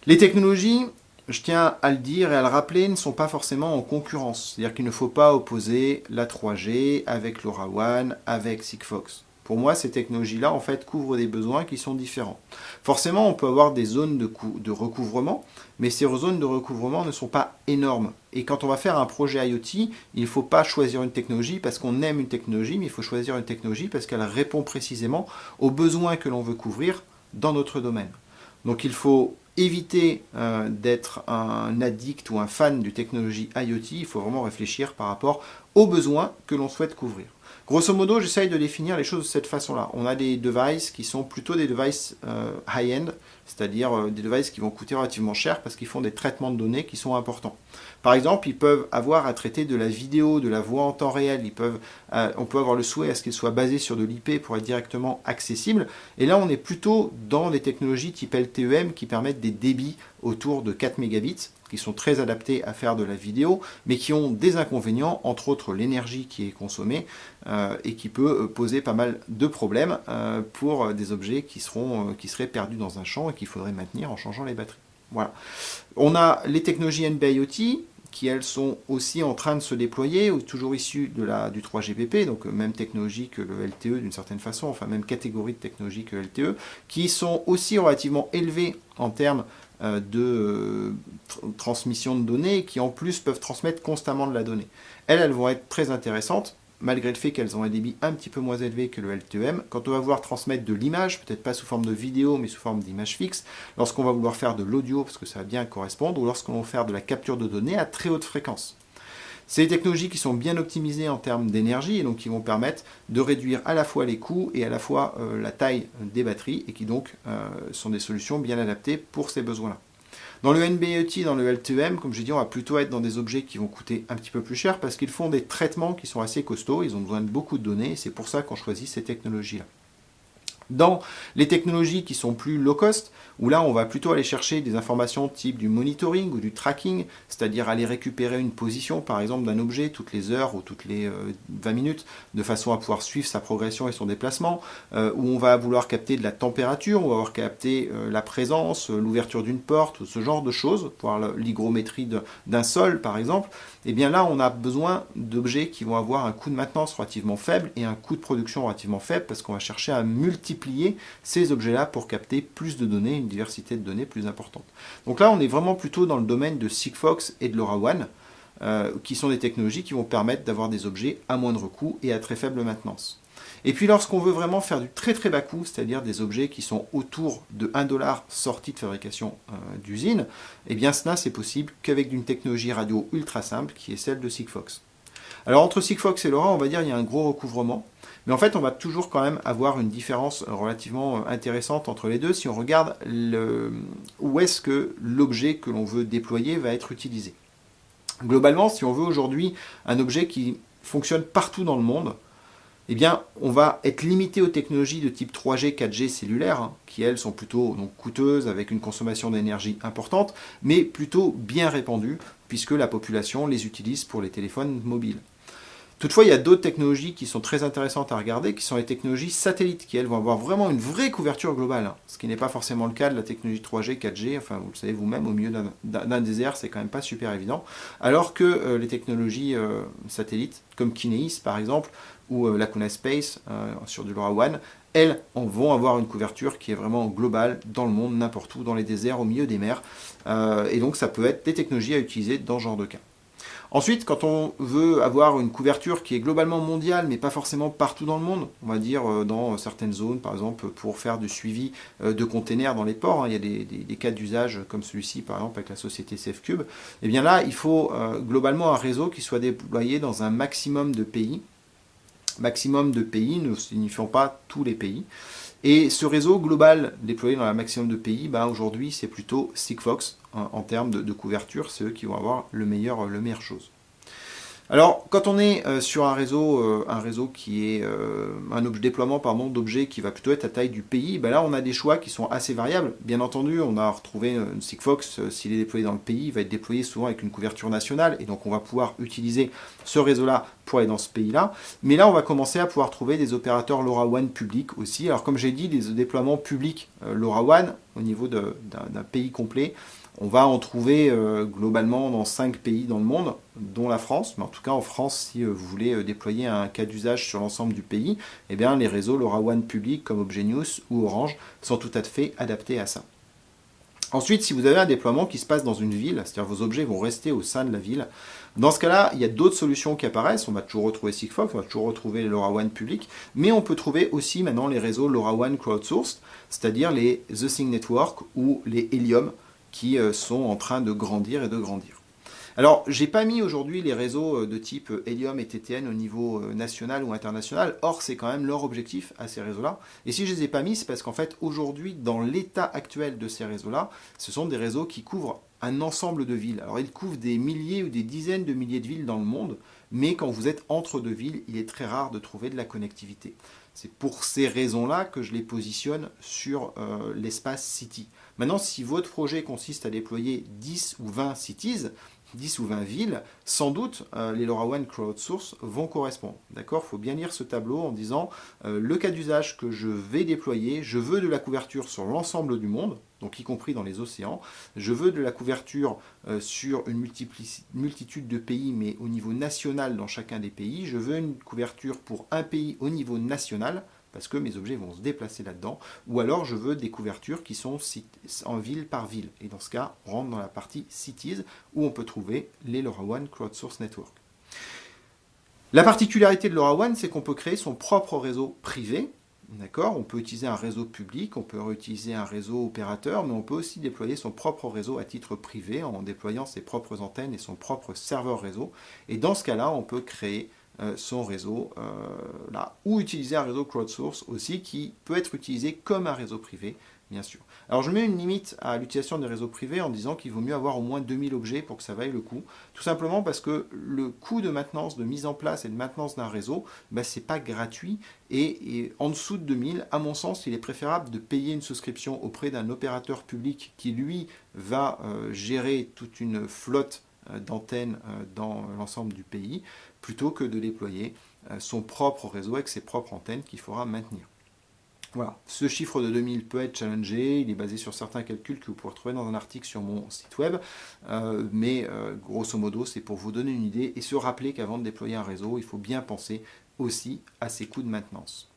Les technologies, je tiens à le dire et à le rappeler, ne sont pas forcément en concurrence. C'est-à-dire qu'il ne faut pas opposer la 3G avec LoRaWAN, avec Sigfox. Pour moi, ces technologies-là, en fait, couvrent des besoins qui sont différents. Forcément, on peut avoir des zones de recouvrement, mais ces zones de recouvrement ne sont pas énormes. Et quand on va faire un projet IoT, il ne faut pas choisir une technologie parce qu'on aime une technologie, mais il faut choisir une technologie parce qu'elle répond précisément aux besoins que l'on veut couvrir dans notre domaine. Donc il faut éviter d'être un addict ou un fan de technologie IoT, il faut vraiment réfléchir par rapport aux besoins que l'on souhaite couvrir. Grosso modo, j'essaye de définir les choses de cette façon-là. On a des devices qui sont plutôt des devices high-end, c'est-à-dire des devices qui vont coûter relativement cher parce qu'ils font des traitements de données qui sont importants. Par exemple, ils peuvent avoir à traiter de la vidéo, de la voix en temps réel. On peut avoir le souhait à ce qu'ils soient basés sur de l'IP pour être directement accessibles. Et là, on est plutôt dans des technologies type LTEM qui permettent des débits autour de 4 mégabits, qui sont très adaptés à faire de la vidéo, mais qui ont des inconvénients, entre autres l'énergie qui est consommée, et qui peut poser pas mal de problèmes pour des objets qui seraient perdus dans un champ et qu'il faudrait maintenir en changeant les batteries. Voilà. On a les technologies NB-IoT, qui elles sont aussi en train de se déployer, ou toujours issues du 3GPP, donc même technologie que le LTE d'une certaine façon, enfin même catégorie de technologie que le LTE, qui sont aussi relativement élevées en termes de transmission de données, qui en plus peuvent transmettre constamment de la donnée. Elles vont être très intéressantes, malgré le fait qu'elles ont un débit un petit peu moins élevé que le LTEM. Quand on va vouloir transmettre de l'image, peut-être pas sous forme de vidéo, mais sous forme d'image fixe, lorsqu'on va vouloir faire de l'audio, parce que ça va bien correspondre, ou lorsqu'on va faire de la capture de données à très haute fréquence. C'est des technologies qui sont bien optimisées en termes d'énergie, et donc qui vont permettre de réduire à la fois les coûts et à la fois la taille des batteries, et qui donc sont des solutions bien adaptées pour ces besoins-là. Dans le NB-IoT, dans le LTEM, comme je dis, on va plutôt être dans des objets qui vont coûter un petit peu plus cher parce qu'ils font des traitements qui sont assez costauds, ils ont besoin de beaucoup de données, et c'est pour ça qu'on choisit ces technologies-là. Dans les technologies qui sont plus low cost, où là on va plutôt aller chercher des informations type du monitoring ou du tracking, c'est-à-dire aller récupérer une position par exemple d'un objet toutes les heures ou toutes les 20 minutes, de façon à pouvoir suivre sa progression et son déplacement, où on va vouloir capter de la température, on va vouloir capter la présence, l'ouverture d'une porte, ou ce genre de choses, voir l'hygrométrie d'un sol par exemple. Et bien là on a besoin d'objets qui vont avoir un coût de maintenance relativement faible et un coût de production relativement faible, parce qu'on va chercher à multiplier ces objets-là pour capter plus de données, une diversité de données plus importante. Donc là, on est vraiment plutôt dans le domaine de Sigfox et de LoRaWAN, qui sont des technologies qui vont permettre d'avoir des objets à moindre coût et à très faible maintenance. Et puis lorsqu'on veut vraiment faire du très très bas coût, c'est-à-dire des objets qui sont autour de 1$ sortis de fabrication d'usine, eh bien cela c'est possible qu'avec une technologie radio ultra simple qui est celle de Sigfox. Alors entre Sigfox et LoRa, on va dire qu'il y a un gros recouvrement, mais en fait on va toujours quand même avoir une différence relativement intéressante entre les deux si on regarde où est-ce que l'objet que l'on veut déployer va être utilisé. Globalement, si on veut aujourd'hui un objet qui fonctionne partout dans le monde, eh bien, on va être limité aux technologies de type 3G, 4G cellulaire, qui elles sont plutôt donc, coûteuses, avec une consommation d'énergie importante, mais plutôt bien répandues, puisque la population les utilise pour les téléphones mobiles. Toutefois, il y a d'autres technologies qui sont très intéressantes à regarder, qui sont les technologies satellites, qui elles vont avoir vraiment une vraie couverture globale, ce qui n'est pas forcément le cas de la technologie 3G, 4G, enfin vous le savez vous-même, au milieu d'un désert, c'est quand même pas super évident, alors que les technologies satellites, comme Kineis par exemple, ou Lacuna Space, sur du LoRaWAN, elles vont avoir une couverture qui est vraiment globale, dans le monde, n'importe où, dans les déserts, au milieu des mers, et donc ça peut être des technologies à utiliser dans ce genre de cas. Ensuite, quand on veut avoir une couverture qui est globalement mondiale, mais pas forcément partout dans le monde, on va dire dans certaines zones, par exemple pour faire du suivi de containers dans les ports, il y a des cas d'usage comme celui-ci, par exemple avec la société SafeCube, et bien là, il faut globalement un réseau qui soit déployé dans un maximum de pays. Maximum de pays ne signifiant pas tous les pays. Et ce réseau global déployé dans un maximum de pays, aujourd'hui c'est plutôt Sigfox en termes de couverture, c'est eux qui vont avoir le meilleur chose. Alors, quand on est sur un réseau qui est un objet déploiement pardon, d'objets qui va plutôt être à taille du pays, ben là on a des choix qui sont assez variables. Bien entendu, on a retrouvé une Sigfox, s'il est déployé dans le pays, il va être déployé souvent avec une couverture nationale, et donc on va pouvoir utiliser ce réseau-là pour aller dans ce pays-là. Mais là, on va commencer à pouvoir trouver des opérateurs LoRaWAN publics aussi. Alors, comme j'ai dit, des déploiements publics LoRaWAN au niveau d'un pays complet. On va en trouver globalement dans 5 pays dans le monde, dont la France. Mais en tout cas, en France, si vous voulez déployer un cas d'usage sur l'ensemble du pays, eh bien, les réseaux LoRaWAN publics comme Obgenius ou Orange sont tout à fait adaptés à ça. Ensuite, si vous avez un déploiement qui se passe dans une ville, c'est-à-dire vos objets vont rester au sein de la ville, dans ce cas-là, il y a d'autres solutions qui apparaissent. On va toujours retrouver Sigfox, on va toujours retrouver les LoRaWAN publics, mais on peut trouver aussi maintenant les réseaux LoRaWAN crowdsourced, c'est-à-dire les The Thing Network ou les Helium, qui sont en train de grandir et de grandir. Alors, j'ai pas mis aujourd'hui les réseaux de type Helium et TTN au niveau national ou international, or c'est quand même leur objectif à ces réseaux-là. Et si je les ai pas mis, c'est parce qu'en fait, aujourd'hui, dans l'état actuel de ces réseaux-là, ce sont des réseaux qui couvrent un ensemble de villes. Alors, ils couvrent des milliers ou des dizaines de milliers de villes dans le monde, mais quand vous êtes entre deux villes, il est très rare de trouver de la connectivité. C'est pour ces raisons-là que je les positionne sur l'espace City. Maintenant, si votre projet consiste à déployer 10 ou 20 cities, 10 ou 20 villes, sans doute les LoRaWAN crowdsource vont correspondre. D'accord ? Il faut bien lire ce tableau en disant le cas d'usage que je vais déployer, je veux de la couverture sur l'ensemble du monde, donc y compris dans les océans. Je veux de la couverture sur une multitude de pays, mais au niveau national dans chacun des pays. Je veux une couverture pour un pays au niveau national, parce que mes objets vont se déplacer là-dedans, ou alors je veux des couvertures qui sont en ville par ville. Et dans ce cas, on rentre dans la partie Cities, où on peut trouver les LoRaWAN Crowdsource Network. La particularité de LoRaWAN, c'est qu'on peut créer son propre réseau privé. D'accord ? On peut utiliser un réseau public, on peut réutiliser un réseau opérateur, mais on peut aussi déployer son propre réseau à titre privé en déployant ses propres antennes et son propre serveur réseau. Et dans ce cas-là, on peut créer son réseau là, ou utiliser un réseau crowdsource aussi qui peut être utilisé comme un réseau privé, bien sûr. Alors je mets une limite à l'utilisation des réseaux privés en disant qu'il vaut mieux avoir au moins 2000 objets pour que ça vaille le coup, tout simplement parce que le coût de maintenance, de mise en place et de maintenance d'un réseau, ben, c'est pas gratuit et en dessous de 2000, à mon sens, il est préférable de payer une souscription auprès d'un opérateur public qui lui va gérer toute une flotte d'antennes dans l'ensemble du pays, plutôt que de déployer son propre réseau avec ses propres antennes qu'il faudra maintenir. Voilà, ce chiffre de 2000 peut être challengé, il est basé sur certains calculs que vous pourrez trouver dans un article sur mon site web, mais grosso modo c'est pour vous donner une idée et se rappeler qu'avant de déployer un réseau, il faut bien penser aussi à ses coûts de maintenance.